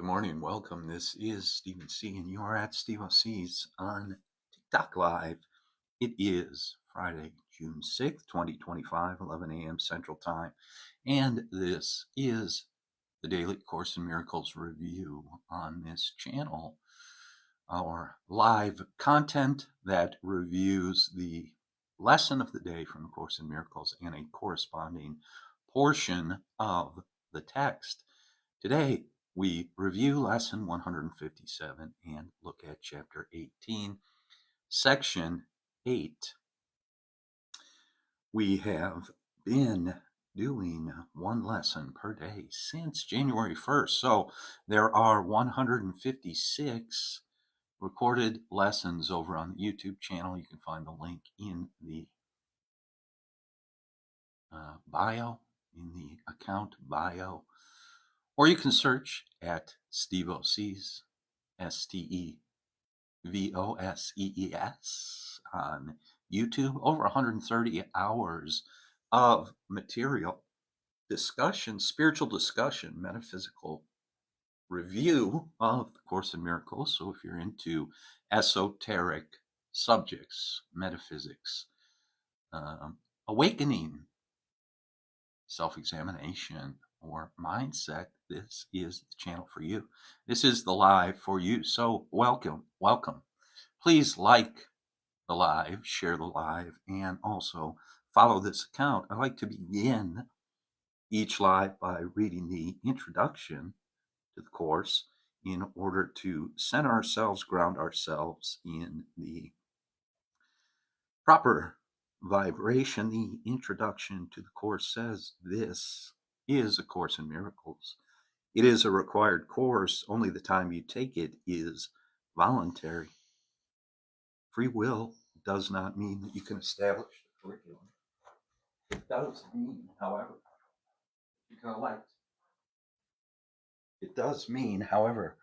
Good morning, welcome. This is Stephen C. and you are at Steve C's on TikTok Live. It is Friday, June 6th, 2025, 11 a.m. Central Time. And this is the Daily Course in Miracles review on this channel. Our live content that reviews the lesson of the day from the Course in Miracles and a corresponding portion of the text. Today, we review lesson 157 and look at chapter 18, section 8. We have been doing one lesson per day since January 1st. So there are 156 recorded lessons over on the YouTube channel. You can find the link in the bio, in the account bio. Or you can search at Steve O'C's, STEVOSEES on YouTube. Over 130 hours of material, discussion, spiritual discussion, metaphysical review of the Course in Miracles. So if you're into esoteric subjects, metaphysics, awakening, self-examination, or mindset, this is the channel for you. This is the live for you. So welcome. Please like the live, share the live, and also follow this account. I like to begin each live by reading the introduction to the Course in order to center ourselves, ground ourselves in the proper vibration. The introduction to the Course says this is a Course in Miracles. It is a required course. Only the time you take it is voluntary. Free will does not mean that you can establish the curriculum. It does mean, however, you can elect. It does mean, however,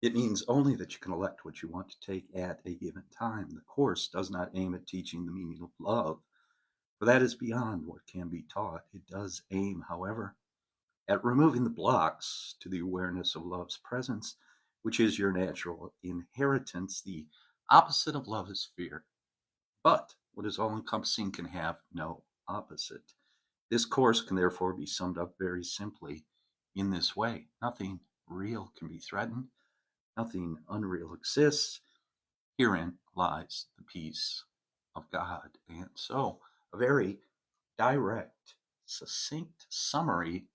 it means only that you can elect what you want to take at a given time. The Course does not aim at teaching the meaning of love, for that is beyond what can be taught. It does aim, however, at removing the blocks to the awareness of love's presence, which is your natural inheritance. The opposite of love is fear. But what is all-encompassing can have no opposite. This Course can therefore be summed up very simply in this way. Nothing real can be threatened. Nothing unreal exists. Herein lies the peace of God. And so, a very direct, succinct summary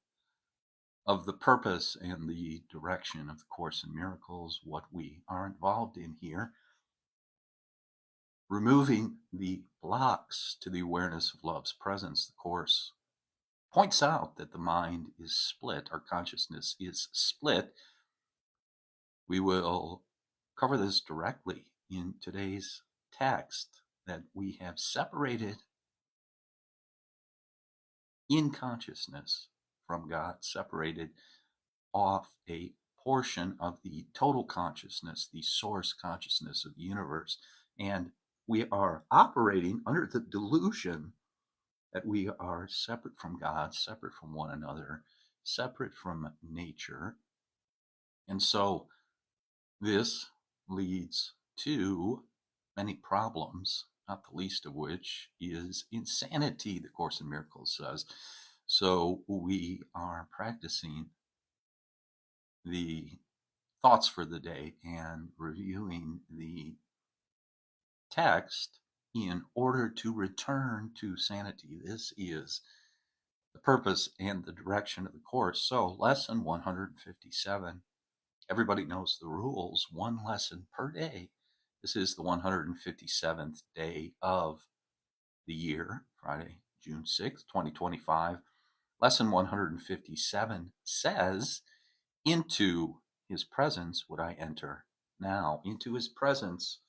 of the purpose and the direction of the Course in Miracles, what we are involved in here. Removing the blocks to the awareness of love's presence. The Course points out that the mind is split, our consciousness is split. We will cover this directly in today's text, that we have separated in consciousness from God, separated off a portion of the total consciousness, the source consciousness of the universe, and we are operating under the delusion that we are separate from God, separate from one another, separate from nature. And so this leads to many problems, not the least of which is insanity, the Course in Miracles says. So we are practicing the thoughts for the day and reviewing the text in order to return to sanity. This is the purpose and the direction of the Course. So lesson 157, everybody knows the rules, one lesson per day. This is the 157th day of the year, Friday, June 6th, 2025. Lesson 157 says, into his presence would I enter now. Into his presence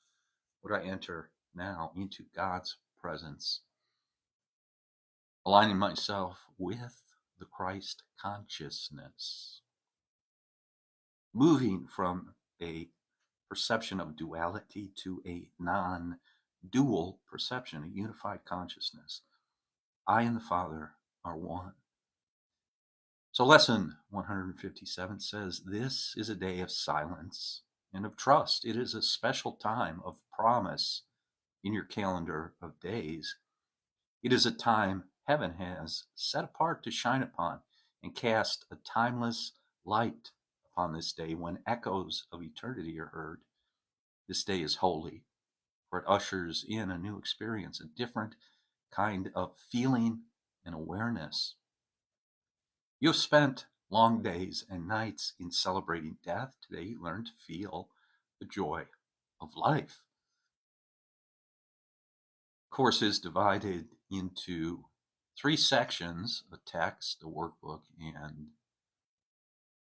would I enter now, into God's presence. Aligning myself with the Christ consciousness. Moving from a perception of duality to a non-dual perception, a unified consciousness. I and the Father are one. So lesson 157 says, this is a day of silence and of trust. It is a special time of promise in your calendar of days. It is a time heaven has set apart to shine upon and cast a timeless light upon this day when echoes of eternity are heard. This day is holy, for it ushers in a new experience, a different kind of feeling and awareness. You have spent long days and nights in celebrating death. Today you learn to feel the joy of life. The course is divided into 3 sections: a text, a workbook, and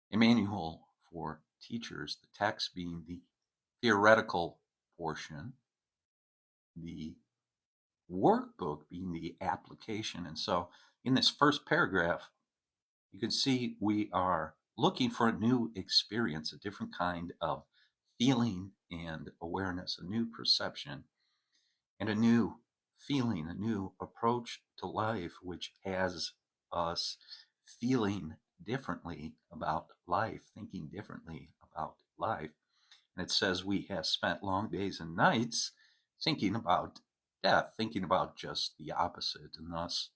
a manual for teachers. The text being the theoretical portion, the workbook being the application. And so in this first paragraph, you can see we are looking for a new experience, a different kind of feeling and awareness, a new perception, and a new feeling, a new approach to life, which has us feeling differently about life, thinking differently about life. And it says we have spent long days and nights thinking about death, thinking about just the opposite, and thus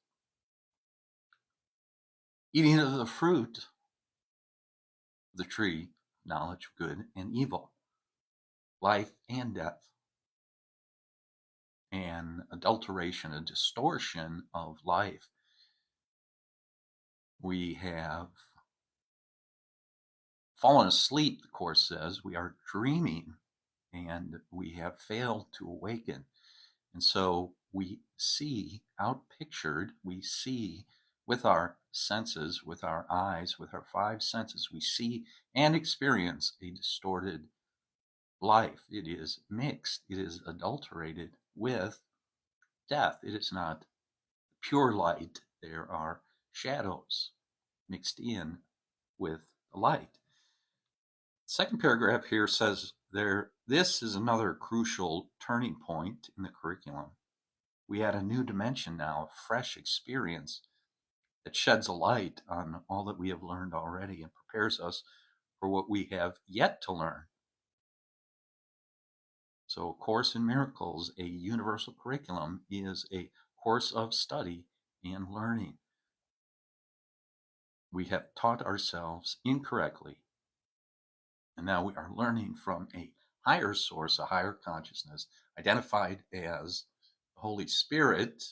eating of the fruit of the tree, knowledge of good and evil, life and death, an adulteration, a distortion of life. We have fallen asleep, the Course says. We are dreaming, and we have failed to awaken. And so we see, outpictured, we see with our senses, with our eyes, with our 5 senses, we see and experience a distorted life. It is mixed, it is adulterated with death. It is not pure light. There are shadows mixed in with the light. The second paragraph here says this is another crucial turning point in the curriculum. We add a new dimension now, a fresh experience that sheds a light on all that we have learned already and prepares us for what we have yet to learn. So, A Course in Miracles, a universal curriculum, is a course of study and learning. We have taught ourselves incorrectly, and now we are learning from a higher source, a higher consciousness, identified as the Holy Spirit,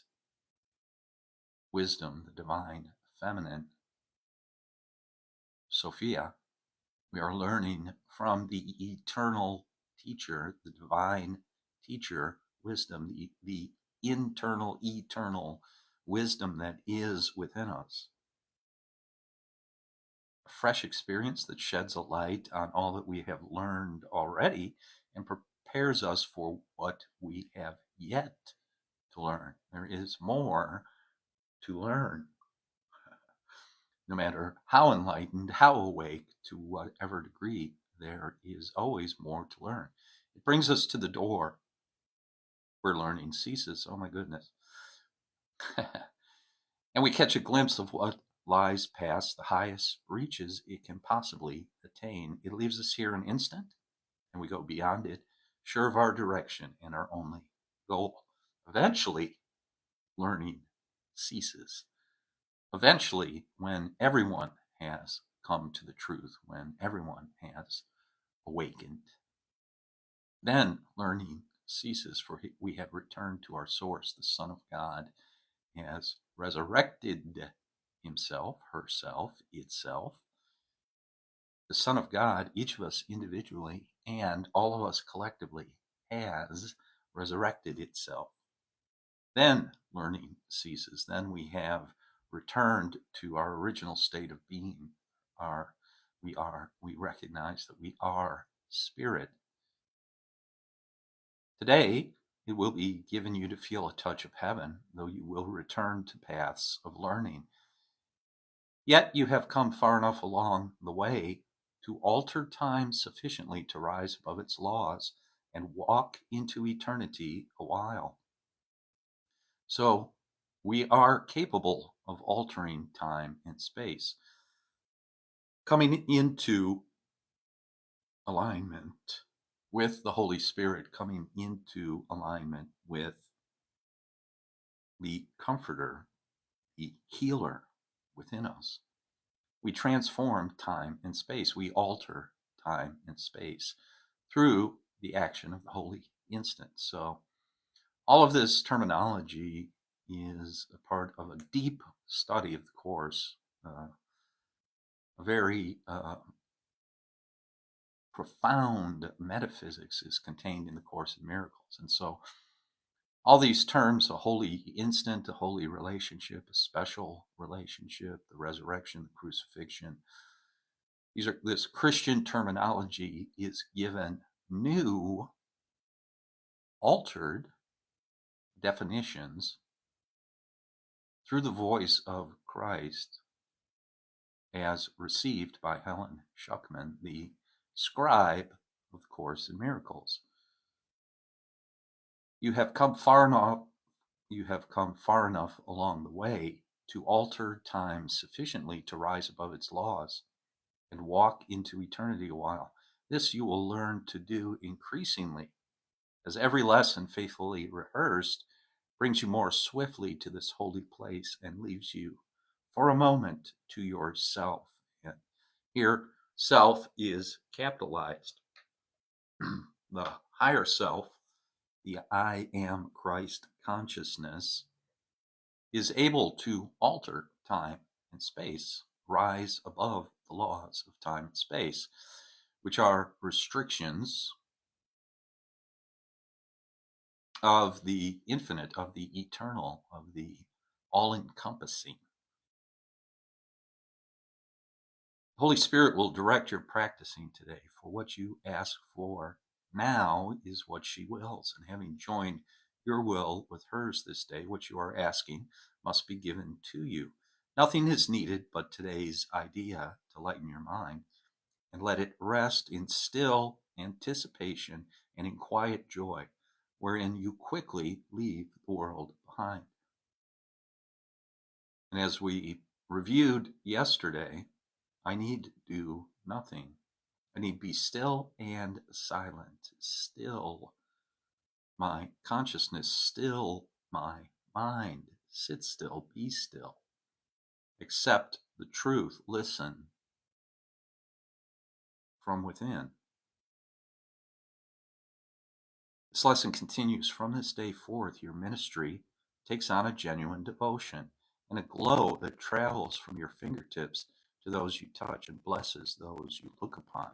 wisdom, the divine feminine, Sophia. We are learning from the eternal teacher, the divine teacher, wisdom, the internal, eternal wisdom that is within us. A fresh experience that sheds a light on all that we have learned already and prepares us for what we have yet to learn. There is more to learn. No matter how enlightened, how awake, to whatever degree, there is always more to learn. It brings us to the door where learning ceases. Oh my goodness. And we catch a glimpse of what lies past the highest reaches it can possibly attain. It leaves us here an instant, and we go beyond it, sure of our direction and our only goal. Eventually, learning ceases. Eventually, when everyone has come to the truth, when everyone has awakened, then learning ceases, for we have returned to our source. The Son of God has resurrected himself, herself, itself. The Son of God, each of us individually and all of us collectively, has resurrected itself. Then learning ceases. Then we have returned to our original state of being. We recognize that we are spirit. Today, it will be given you to feel a touch of heaven, though you will return to paths of learning. Yet you have come far enough along the way to alter time sufficiently to rise above its laws and walk into eternity a while. So we are capable of altering time and space. coming into alignment with the Holy Spirit, coming into alignment with the Comforter, the Healer within us. We transform time and space. We alter time and space through the action of the Holy Instant. So all of this terminology is a part of a deep study of the Course, a very profound metaphysics is contained in the Course in Miracles. And so all these terms, a holy instant, a holy relationship, a special relationship, the resurrection, the crucifixion, this Christian terminology is given new, altered definitions through the voice of Christ as received by Helen Schuckman, the scribe of the Course in Miracles. You have come far enough along the way to alter time sufficiently to rise above its laws and walk into eternity a while. This you will learn to do increasingly, as every lesson faithfully rehearsed brings you more swiftly to this holy place and leaves you for a moment to yourself. And here, self is capitalized. The higher self, the I am Christ consciousness, is able to alter time and space, rise above the laws of time and space, which are restrictions of the infinite, of the eternal, of the all-encompassing. Holy Spirit will direct your practicing today, for what you ask for now is what she wills, and having joined your will with hers this day, what you are asking must be given to you. Nothing is needed but today's idea to lighten your mind, and let it rest in still anticipation and in quiet joy, wherein you quickly leave the world behind. And as we reviewed yesterday, I need do nothing. I need be still and silent, still my consciousness, still my mind. Sit still, be still. Accept the truth, listen from within. This lesson continues. From this day forth, your ministry takes on a genuine devotion and a glow that travels from your fingertips to those you touch and blesses those you look upon.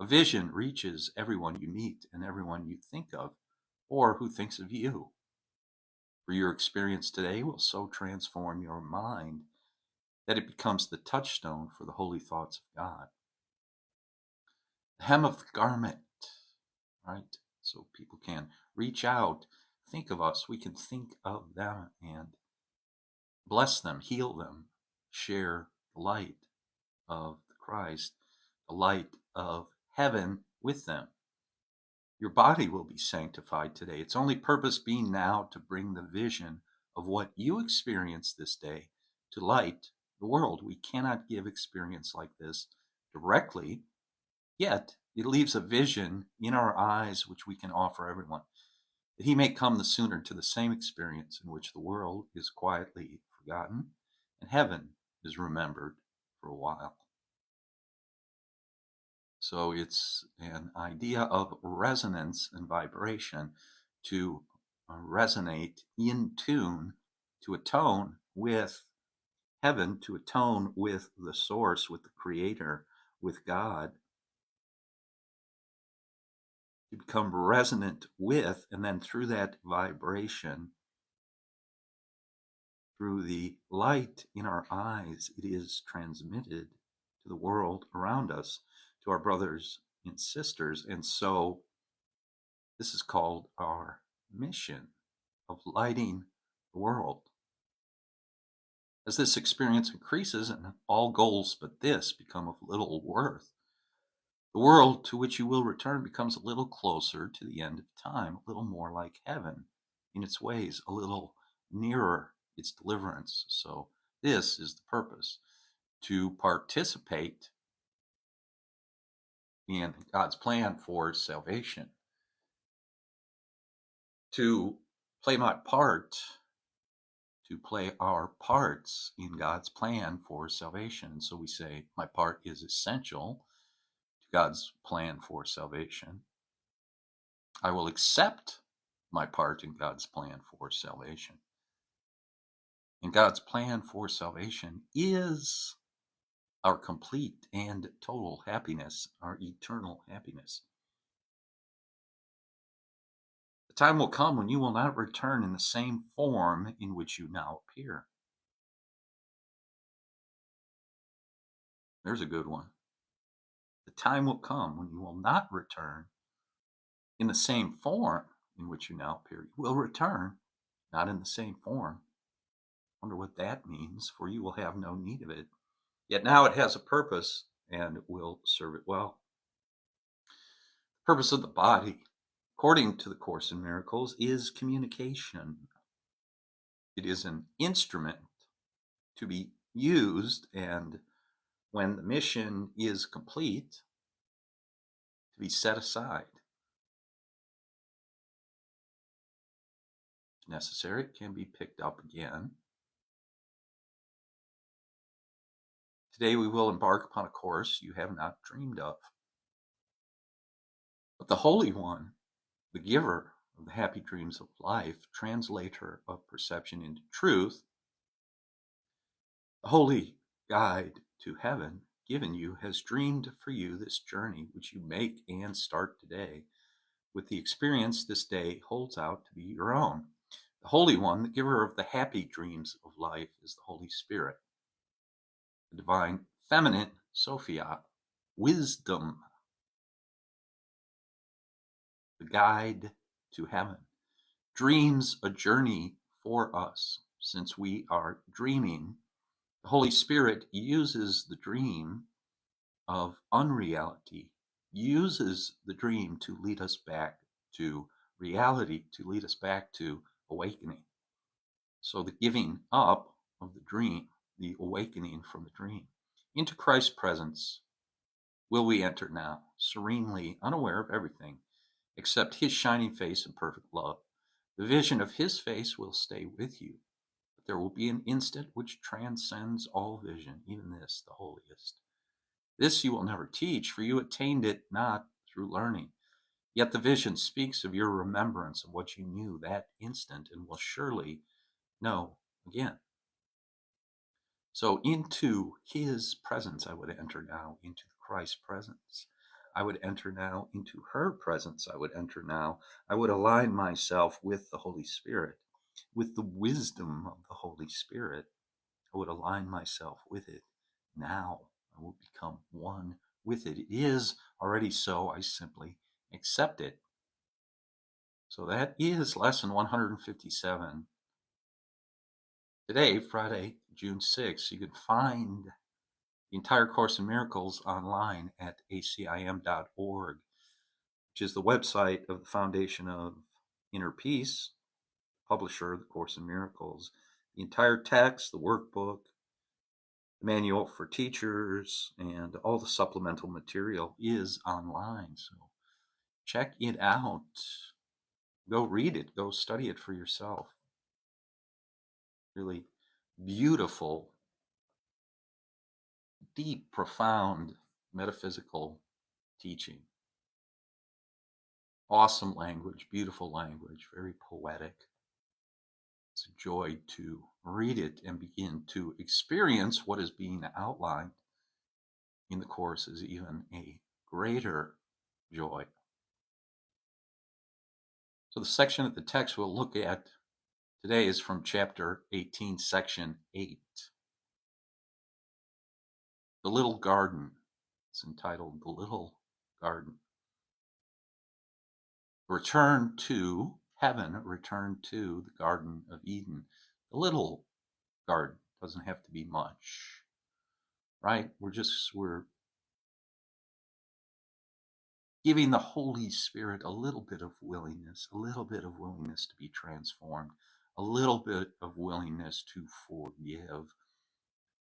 A vision reaches everyone you meet and everyone you think of or who thinks of you. For your experience today will so transform your mind that it becomes the touchstone for the holy thoughts of God. The hem of the garment, right? So people can reach out, think of us, we can think of them and bless them, heal them, share the light of Christ, the light of heaven with them. Your body will be sanctified today. Its only purpose being now to bring the vision of what you experience this day to light the world. We cannot give experience like this directly, yet it leaves a vision in our eyes which we can offer everyone, that he may come the sooner to the same experience in which the world is quietly forgotten and heaven is remembered for a while. So it's an idea of resonance and vibration, to resonate in tune, to atone with heaven, to atone with the source, with the creator, with God, to become resonant with, and then through that vibration, through the light in our eyes, it is transmitted to the world around us, to our brothers and sisters. And so this is called our mission of lighting the world. As this experience increases and all goals but this become of little worth, the world to which you will return becomes a little closer to the end of time, a little more like heaven in its ways, a little nearer its deliverance. So this is the purpose. to participate in God's plan for salvation, to play my part, to play our parts in God's plan for salvation. So we say, my part is essential to God's plan for salvation. I will accept my part in God's plan for salvation. And God's plan for salvation is our complete and total happiness, our eternal happiness. The time will come when you will not return in the same form in which you now appear. There's a good one. The time will come when you will not return in the same form in which you now appear. You will return, not in the same form. Wonder what that means, for you will have no need of it. Yet now it has a purpose and will serve it well. The purpose of the body, according to the Course in Miracles, is communication. It is an instrument to be used, and when the mission is complete, to be set aside. If necessary, it can be picked up again. Today we will embark upon a course you have not dreamed of. But the Holy One, the giver of the happy dreams of life, translator of perception into truth, the holy guide to heaven given you, has dreamed for you this journey which you make and start today, with the experience this day holds out to be your own. The Holy One, the giver of the happy dreams of life, is the Holy Spirit, the divine feminine Sophia, wisdom, the guide to heaven, dreams a journey for us. Since we are dreaming, the Holy Spirit uses the dream of unreality, uses the dream to lead us back to reality, to lead us back to awakening. So the giving up of the dream, the awakening from the dream, into Christ's presence will we enter now, serenely unaware of everything except his shining face and perfect love. The vision of his face will stay with you, but there will be an instant which transcends all vision, even this, the holiest. This you will never teach, for you attained it not through learning. Yet the vision speaks of your remembrance of what you knew that instant and will surely know again. So into his presence I would enter now, into Christ's presence. I would enter now into her presence. I would enter now. I would align myself with the Holy Spirit, with the wisdom of the Holy Spirit. I would align myself with it now. I will become one with it. It is already so. I simply accept it. So that is lesson 157. Today, Friday, June 6th, you can find the entire Course in Miracles online at ACIM.org, which is the website of the Foundation of Inner Peace, publisher of the Course in Miracles. The entire text, the workbook, the manual for teachers, and all the supplemental material is online. So check it out. Go read it. Go study it for yourself. Really beautiful, deep, profound metaphysical teaching. Awesome language, beautiful language, very poetic. It's a joy to read it and begin to experience what is being outlined in the Course is even a greater joy. So the section of the text we'll look at today is from chapter 18, section 8. The Little Garden. It's entitled The Little Garden. Return to heaven, return to the Garden of Eden. The little garden doesn't have to be much, right? We're giving the Holy Spirit a little bit of willingness to be transformed, a little bit of willingness to forgive.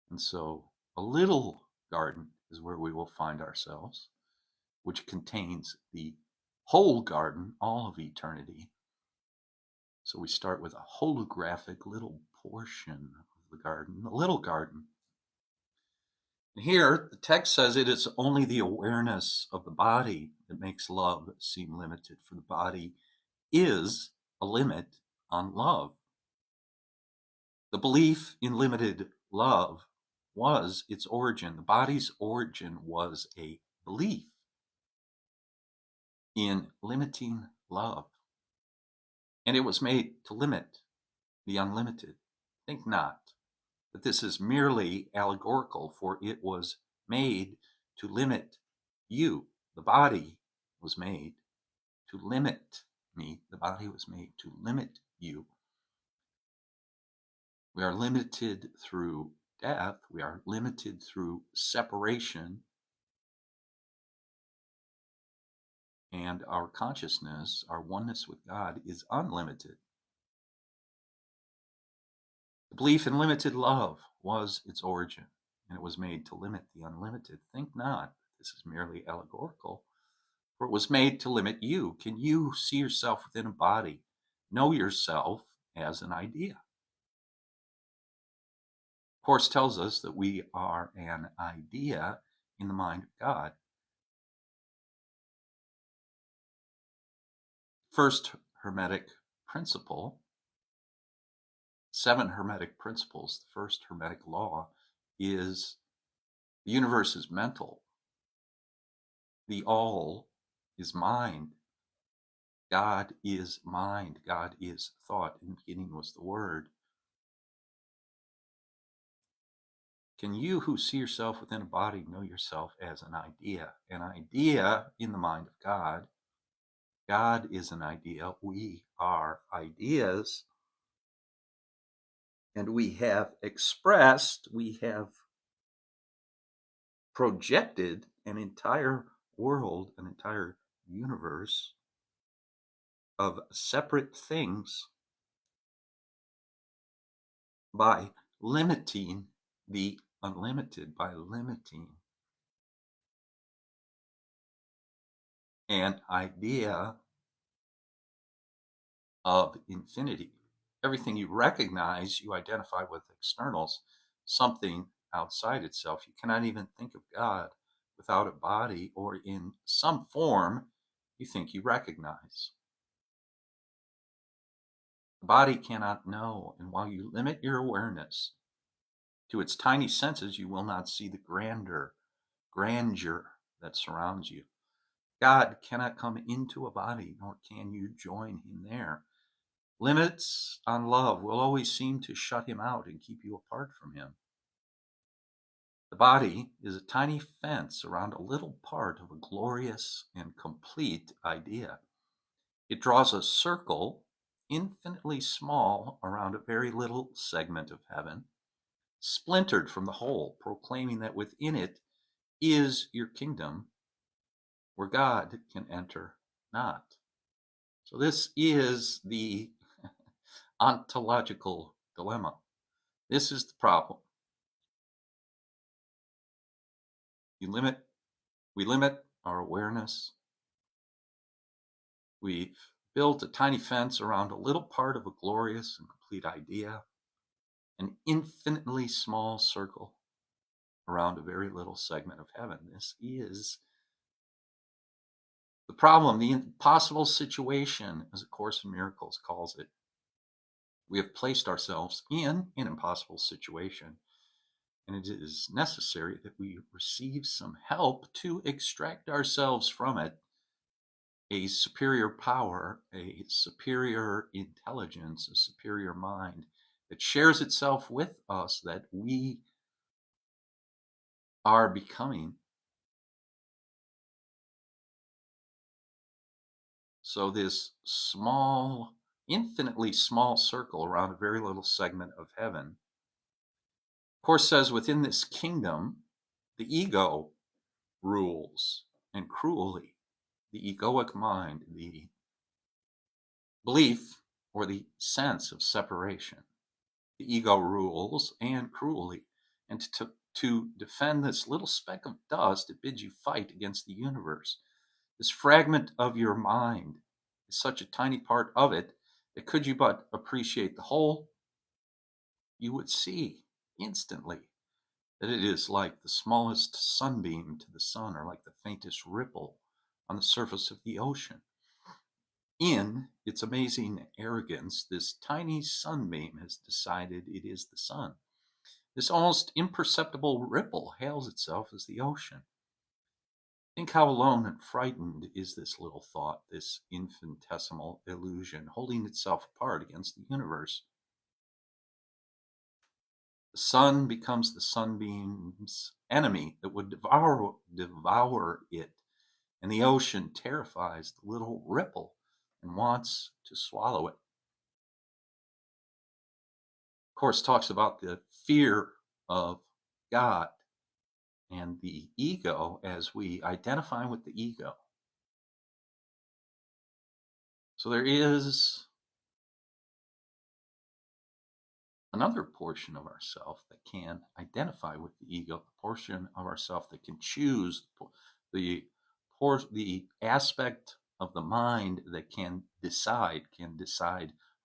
And so A little garden is where we will find ourselves, which contains the whole garden, all of eternity. So we start with a holographic little portion of the garden, the little garden. And here, the text says it is only the awareness of the body that makes love seem limited, for the body is a limit on love. The belief in limited love was its origin. The body's origin was a belief in limiting love. And it was made to limit the unlimited. Think not that this is merely allegorical, for it was made to limit you. The body was made to limit me. The body was made to limit you. We are limited through death. We are limited through separation. And our consciousness, our oneness with God, is unlimited. The belief in limited love was its origin, and it was made to limit the unlimited. Think not that this is merely allegorical, for it was made to limit you. Can you see yourself within a body? Know yourself as an idea. Course tells us that we are an idea in the mind of God. First Hermetic principle, 7 Hermetic principles. The first Hermetic law is the universe is mental. The all is mind. God is mind. God is thought. In the beginning was the Word. Can you who see yourself within a body know yourself as an idea? An idea in the mind of God. God is an idea. We are ideas. And we have expressed, we have projected an entire world, an entire universe of separate things by limiting the unlimited, by limiting an idea of infinity. Everything you recognize, you identify with externals, something outside itself. You cannot even think of God without a body or in some form you think you recognize. The body cannot know, and while you limit your awareness to its tiny senses, you will not see the grandeur that surrounds you. God cannot come into a body, nor can you join him there. Limits on love will always seem to shut him out and keep you apart from him. The body is a tiny fence around a little part of a glorious and complete idea. It draws a circle infinitely small around a very little segment of heaven, splintered from the whole, proclaiming that within it is your kingdom, where God can enter not. So this is the ontological dilemma. This is the problem. We limit our awareness. We've built a tiny fence around a little part of a glorious and complete idea, an infinitely small circle around a very little segment of heaven. This is the problem, the impossible situation, as A Course in Miracles calls it. We have placed ourselves in an impossible situation, and it is necessary that we receive some help to extract ourselves from it. A superior power, a superior intelligence, a superior mind that shares itself with us, that we are becoming. So this small, infinitely small circle around a very little segment of heaven, of course, says within this kingdom, the ego rules, and cruelly. The egoic mind, the belief or the sense of separation. The ego rules, and cruelly. And to defend this little speck of dust, it bids you fight against the universe. This fragment of your mind is such a tiny part of it that could you but appreciate the whole, you would see instantly that it is like the smallest sunbeam to the sun, or like the faintest ripple on the surface of the ocean. In its amazing arrogance, this tiny sunbeam has decided it is the sun. This almost imperceptible ripple hails itself as the ocean. Think how alone and frightened is this little thought, this infinitesimal illusion, holding itself apart against the universe. The sun becomes the sunbeam's enemy that would devour it, and the ocean terrifies the little ripple and wants to swallow it. Of course, talks about the fear of God and the ego as we identify with the ego. So there is another portion of ourself that can identify with the ego, the portion of ourself that can choose the aspect of the mind that can decide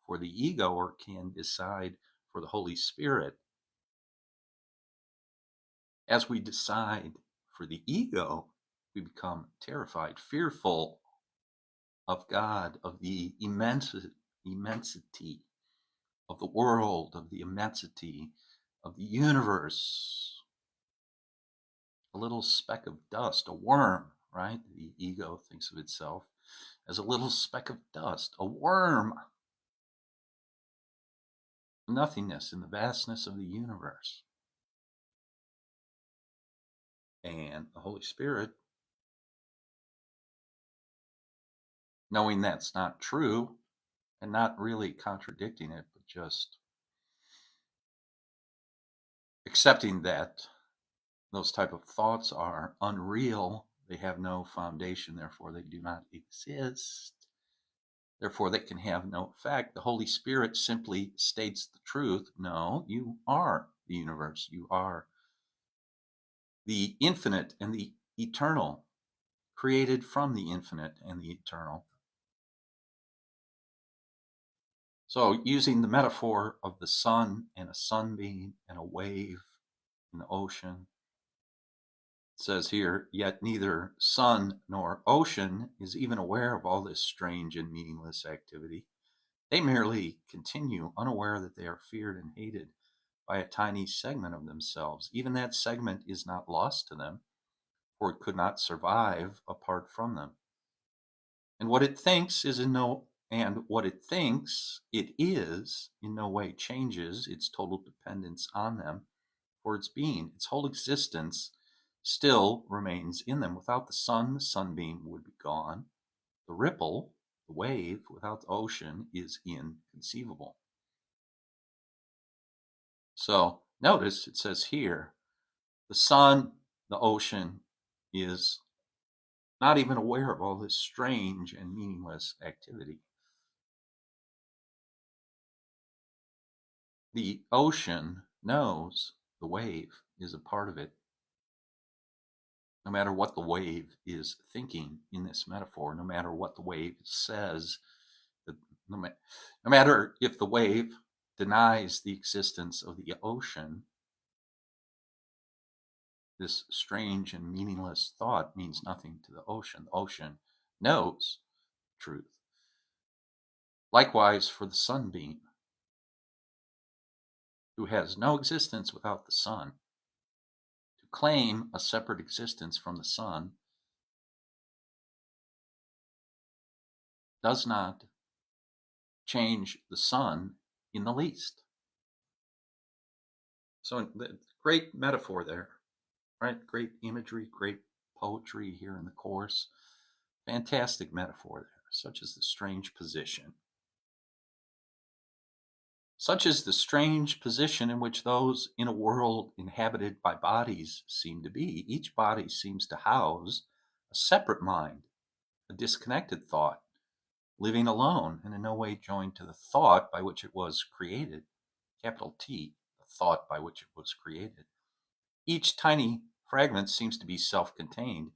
for the ego or can decide for the Holy Spirit. As we decide for the ego, we become terrified, fearful of God, of the immensity of the world, of the immensity of the universe. A little speck of dust, a worm, right? The ego thinks of itself as a little speck of dust, a worm. Nothingness in the vastness of the universe. And the Holy Spirit, knowing that's not true and not really contradicting it, but just accepting that those type of thoughts are unreal, they have no foundation, therefore they do not exist, therefore they can have no effect. The Holy Spirit simply states the truth. No, you are the universe. You are the infinite and the eternal, created from the infinite and the eternal. So using the metaphor of the sun and a sunbeam and a wave in the ocean, it says here, yet neither sun nor ocean is even aware of all this strange and meaningless activity. They merely continue unaware that they are feared and hated by a tiny segment of themselves. Even that segment is not lost to them, for it could not survive apart from them. And what it thinks is what it thinks it is in no way changes its total dependence on them for its being. Its whole existence still remains in them. Without the sun, the sunbeam would be gone. The ripple, the wave, without the ocean is inconceivable. So notice it says here, the sun, the ocean is not even aware of all this strange and meaningless activity. The ocean knows the wave is a part of it. No matter what the wave is thinking in this metaphor, no matter what the wave says, no matter if the wave denies the existence of the ocean, this strange and meaningless thought means nothing to the ocean. The ocean knows truth. Likewise for the sunbeam, who has no existence without the sun. To claim a separate existence from the sun does not change the sun in the least. So great metaphor there, right? Great imagery, great poetry here in the course. Fantastic metaphor there. Such is the strange position. Such is the strange position in which those in a world inhabited by bodies seem to be. Each body seems to house a separate mind, a disconnected thought, living alone and in no way joined to the thought by which it was created, capital T, the thought by which it was created. Each tiny fragment seems to be self-contained,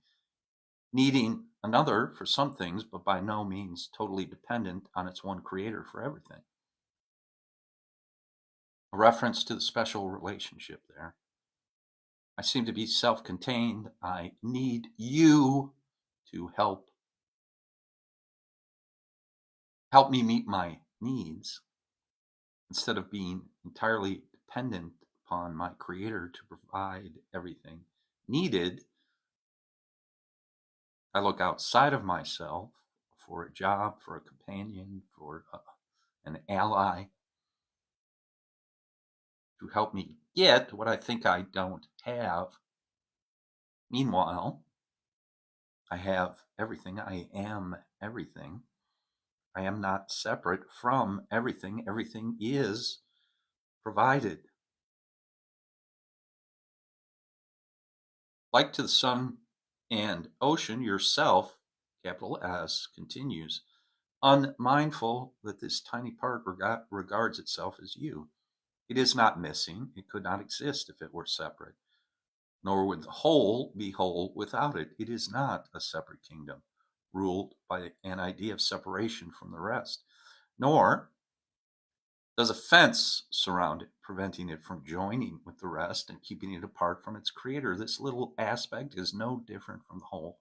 needing another for some things, but by no means totally dependent on its one creator for everything. A reference to the special relationship there. I seem to be self-contained. I need you to help me meet my needs instead of being entirely dependent upon my creator to provide everything needed. I look outside of myself for a job, for a companion, for an ally to help me get what I think I don't have. Meanwhile, I have everything. I am everything. I am not separate from everything. Everything is provided. Like to the sun and ocean, yourself, capital S, continues, unmindful that this tiny part regards itself as you. It is not missing. It could not exist if it were separate. Nor would the whole be whole without it. It is not a separate kingdom, ruled by an idea of separation from the rest. Nor does a fence surround it, preventing it from joining with the rest and keeping it apart from its creator. This little aspect is no different from the whole,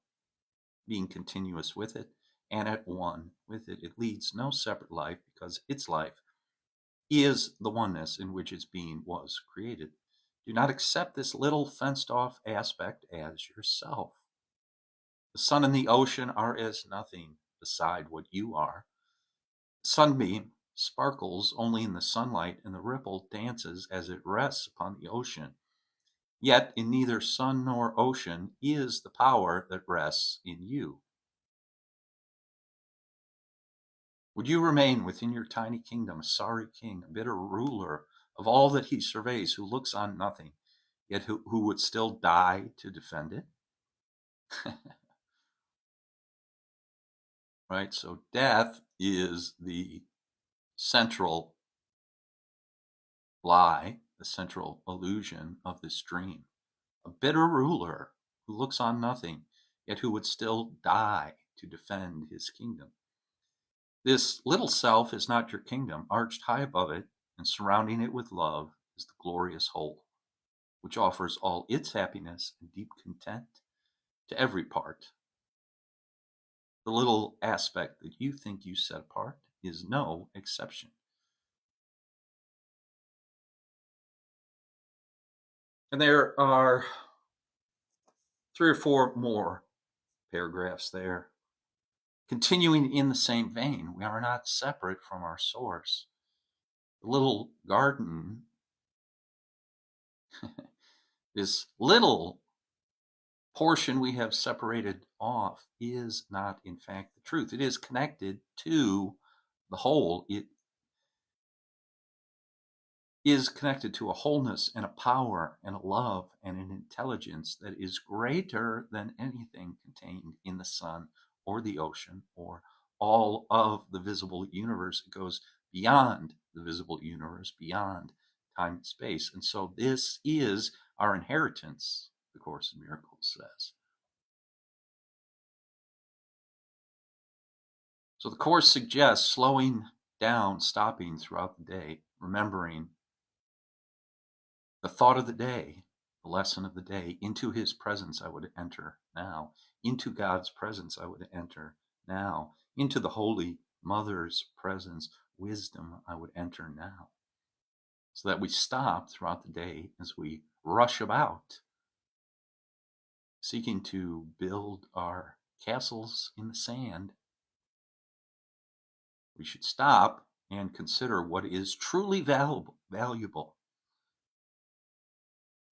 being continuous with it and at one with it. It leads no separate life because its life is the oneness in which its being was created. Do not accept this little fenced off aspect as yourself. The sun and the ocean are as nothing beside what you are. The sunbeam sparkles only in the sunlight, and the ripple dances as it rests upon the ocean. Yet in neither sun nor ocean is the power that rests in you. Would you remain within your tiny kingdom, a sorry king, a bitter ruler of all that he surveys, who looks on nothing, yet who would still die to defend it? Right? So death is the central lie, the central illusion of this dream. A bitter ruler who looks on nothing, yet who would still die to defend his kingdom. This little self is not your kingdom. Arched high above it and surrounding it with love is the glorious whole, which offers all its happiness and deep content to every part. The little aspect that you think you set apart is no exception. And there are 3 or 4 more paragraphs there. Continuing in the same vein, we are not separate from our source. The little garden, this little portion we have separated off, is not in fact the truth. It is connected to the whole. It is connected to a wholeness and a power and a love and an intelligence that is greater than anything contained in the sun or the ocean or all of the visible universe. It goes beyond the visible universe, beyond time and space. And so this is our inheritance, the Course in Miracles says. So the Course suggests slowing down, stopping throughout the day, remembering the thought of the day, the lesson of the day. Into his presence I would enter now. Into God's presence I would enter now. Into the Holy Mother's presence, wisdom, I would enter now. So that we stop throughout the day as we rush about, seeking to build our castles in the sand. We should stop and consider what is truly valuable.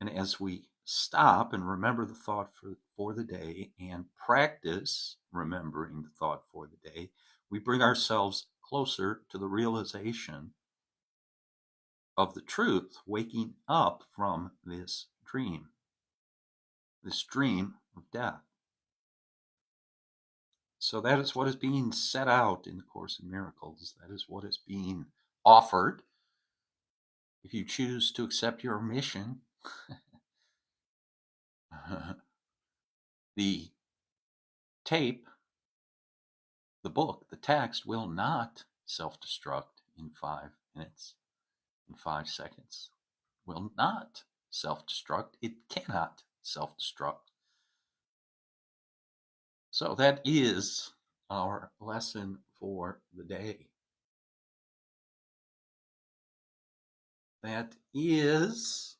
And as we stop and remember the thought for the day and practice remembering the thought for the day, we bring ourselves closer to the realization of the truth, waking up from this dream of death. So that is what is being set out in the Course in Miracles. That is what is being offered. If you choose to accept your mission, the tape, the book, the text will not self-destruct in 5 minutes, in 5 seconds. Will not self-destruct. It cannot self-destruct. So that is our lesson for the day. That is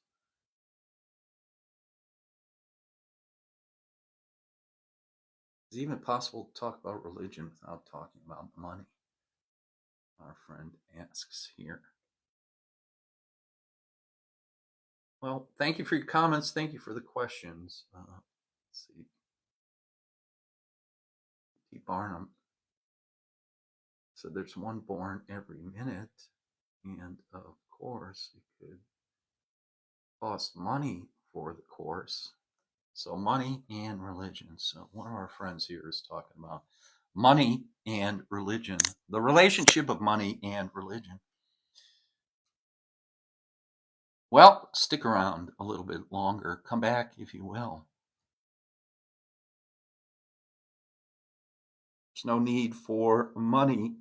it even possible to talk about religion without talking about money? Our friend asks here. Well, thank you for your comments. Thank you for the questions. Let's see. T. Barnum said there's one born every minute. And of course, it could cost money for the course. So money and religion. So one of our friends here is talking about money and religion, the relationship of money and religion. Well, stick around a little bit longer. Come back if you will. There's no need for money.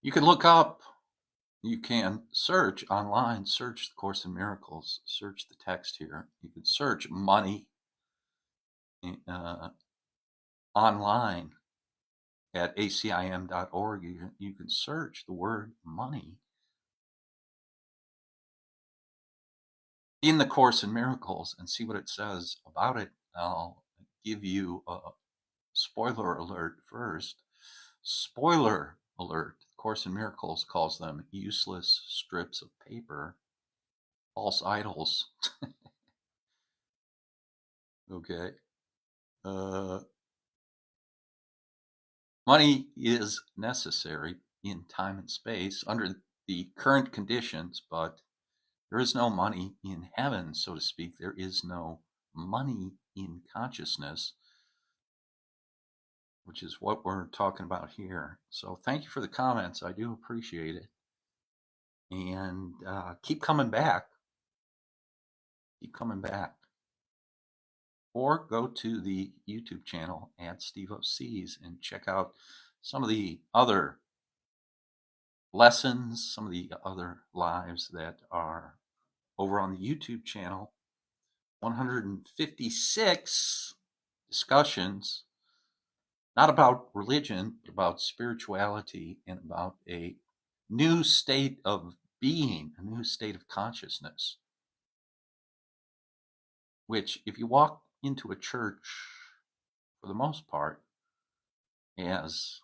You can look up, you can search online, search the Course in Miracles, search the text here. You can search money online at acim.org. You can search the word money in the Course in Miracles and see what it says about it. I'll give you a spoiler alert first. Spoiler alert. Course in Miracles calls them useless strips of paper, false idols. Okay. Money is necessary in time and space under the current conditions, but there is no money in heaven, so to speak. There is no money in consciousness, which is what we're talking about here. So thank you for the comments. I do appreciate it. And keep coming back. Keep coming back. Or go to the YouTube channel at Steve OC's and check out some of the other lessons, some of the other lives that are over on the YouTube channel. 156 discussions, not about religion, but about spirituality and about a new state of being, a new state of consciousness, which if you walk into a church, for the most part, as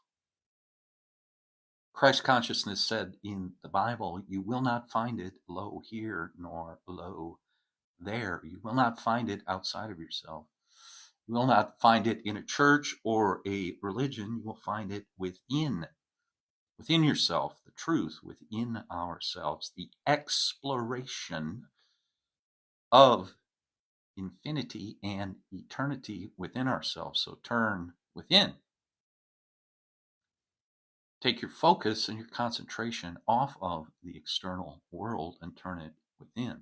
Christ consciousness said in the Bible, you will not find it low here nor low there. You will not find it outside of yourself. You will not find it in a church or a religion. You will find it within yourself, the truth within ourselves, the exploration of infinity and eternity within ourselves. So turn within. Take your focus and your concentration off of the external world and turn it within.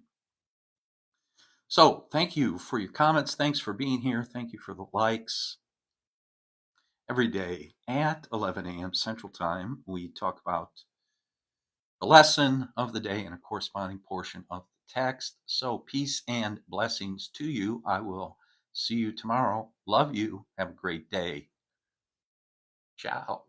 So thank you for your comments. Thanks for being here. Thank you for the likes. Every day at 11 a.m. Central Time, we talk about the lesson of the day and a corresponding portion of the text. So peace and blessings to you. I will see you tomorrow. Love you. Have a great day. Ciao.